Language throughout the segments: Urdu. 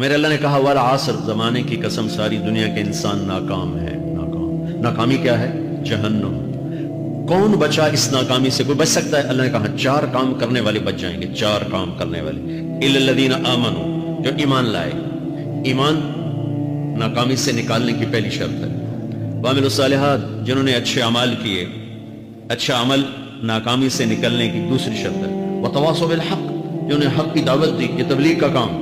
میرے اللہ نے کہا والعصر، زمانے کی قسم ساری دنیا کے انسان ناکام ہے۔ ناکامی کیا ہے؟ جہنم۔ کون بچا اس ناکامی سے؟ کوئی بچ سکتا ہے؟ اللہ نے کہا 4 کام کرنے والے بچ جائیں گے، 4 کام کرنے والے، الا الذین آمنوا، جو ایمان لائے۔ ایمان ناکامی سے نکالنے کی پہلی شرط ہے۔ وعملوا الصالحات، جنہوں نے اچھے اعمال کیے، اچھا عمل ناکامی سے نکلنے کی دوسری شرط ہے۔ وتواصوا بالحق، جنہوں نے حق کی دعوت دی، یہ تبلیغ کا کام،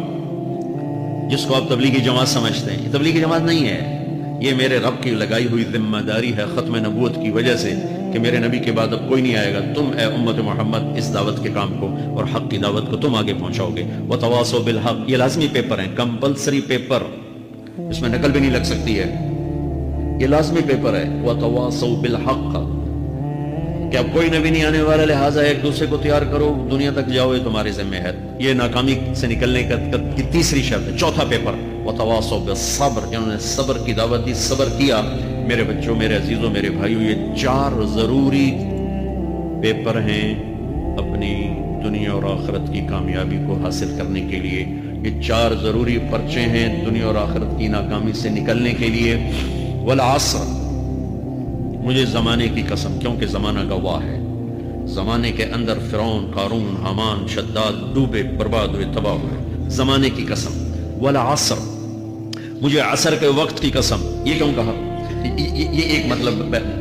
جس کو آپ تبلیغی جماعت سمجھتے ہیں، یہ تبلیغی جماعت نہیں ہے، یہ میرے رب کی لگائی ہوئی ذمہ داری ہے ختم نبوت کی وجہ سے کہ میرے نبی کے بعد اب کوئی نہیں آئے گا، تم اے امت محمد اس دعوت کے کام کو اور حق کی دعوت کو تم آگے پہنچاؤ گے۔ وتواصوا بالحق، یہ لازمی پیپر ہیں، کمپلسری پیپر، اس میں نقل بھی نہیں لگ سکتی ہے، یہ لازمی پیپر ہے۔ وتواصوا بالحق، کہ اب کوئی نبی نہیں آنے والا، لہٰذا ایک دوسرے کو تیار کرو، دنیا تک جاؤ، یہ تمہاری ذمہ ہے۔ یہ ناکامی سے نکلنے کی تیسری شرط ہے۔ چوتھا پیپر وتواصوا بالصبر، جنہوں نے صبر کی دعوت دی، صبر کیا۔ میرے بچوں، میرے عزیزوں، میرے بھائیوں، یہ 4 ضروری پیپر ہیں اپنی دنیا اور آخرت کی کامیابی کو حاصل کرنے کے لیے۔ یہ 4 ضروری پرچے ہیں دنیا اور آخرت کی ناکامی سے نکلنے کے لیے۔ والعصر، مجھے زمانے کی قسم، کیونکہ زمانہ گواہ ہے، زمانے کے اندر فرعون، قارون، حامان، شداد ڈوبے، برباد ہوئے، تباہ ہوئے۔ زمانے کی قسم۔ والعصر، مجھے عصر کے وقت کی قسم۔ یہ کیوں کہا؟ یہ ایک مطلب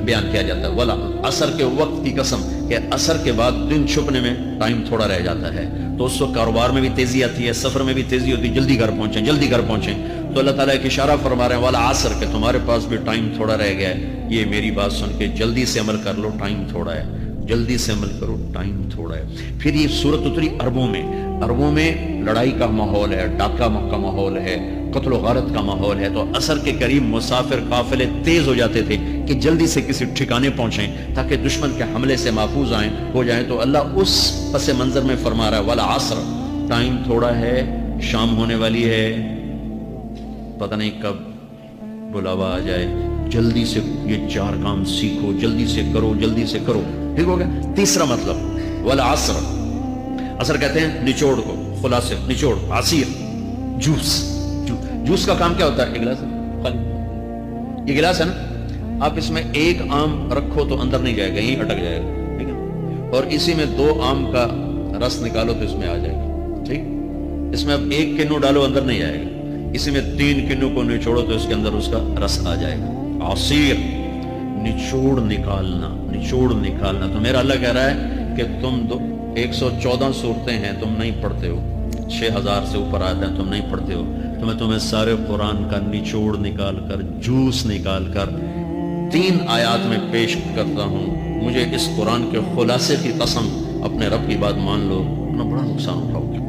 بیان کیا جاتا ہے، ولا عصر کے وقت کی قسم، کہ عصر کے بعد دن چھپنے میں ٹائم تھوڑا رہ جاتا ہے، تو اس وقت کاروبار میں بھی تیزی آتی ہے، سفر میں بھی تیزی ہوتی ہے، جلدی گھر پہنچیں، جلدی گھر پہنچیں۔ تو اللہ تعالیٰ ایک اشارہ فرما رہے ہیں والعصر، کہ تمہارے پاس بھی ٹائم تھوڑا رہ گیا ہے، یہ میری بات سن کے جلدی سے عمل کر لو، ٹائم تھوڑا ہے، جلدی سے عمل کرو، ٹائم تھوڑا ہے۔ پھر یہ سورت اتری عربوں میں، عربوں میں لڑائی کا ماحول ہے، ڈاکہ کا ماحول ہے، قتل و غارت کا ماحول ہے، تو عصر کے قریب مسافر قافلے تیز ہو جاتے تھے کہ جلدی سے کسی ٹھکانے پہنچیں تاکہ دشمن کے حملے سے محفوظ ہو جائیں۔ تو اللہ اس پس منظر میں فرما رہا ہے والعصر، ٹائم تھوڑا ہے، شام ہونے والی ہے، پتہ نہیں کب بلاوا آ جائے، جلدی سے یہ 4 کام سیکھو، جلدی سے کرو، جلدی سے کرو۔ ٹھیک ہو گیا؟ تیسرا مطلب والعصر، عصر کہتے ہیں نچوڑ کو، خلاصے، نچوڑ، عصیر، جوس۔ جوس کا کام کیا ہوتا ہے؟ ایک گلاس ہے خالی، یہ گلاس ہے نا، آپ اس میں 1 آم رکھو تو اندر نہیں جائے گا، یہیں اٹک جائے گا، ٹھیک ہے؟ اور اسی میں 2 آم کا رس نکالو تو اس میں آ جائے گا، ٹھیک؟ اس میں اب 1 کنو ڈالو، اندر نہیں آئے گا، اسی میں 3 کنو کو نچوڑو تو اس کے اندر اس کا رس آ جائے گا۔ عصیر، نچوڑ نکالنا، نچوڑ نکالنا۔ تو میرا اللہ کہہ رہا ہے کہ تم 114 صورتیں ہیں، تم نہیں پڑھتے ہو، 6000 سے اوپر آتے ہیں، تم نہیں پڑھتے ہو، تو میں تمہیں سارے قرآن کا نچوڑ نکال کر، جوس نکال کر 3 آیات میں پیش کرتا ہوں۔ مجھے اس قرآن کے خلاصے کی قسم، اپنے رب کی بات مان لو، اپنا بڑا نقصان اٹھاؤ گے۔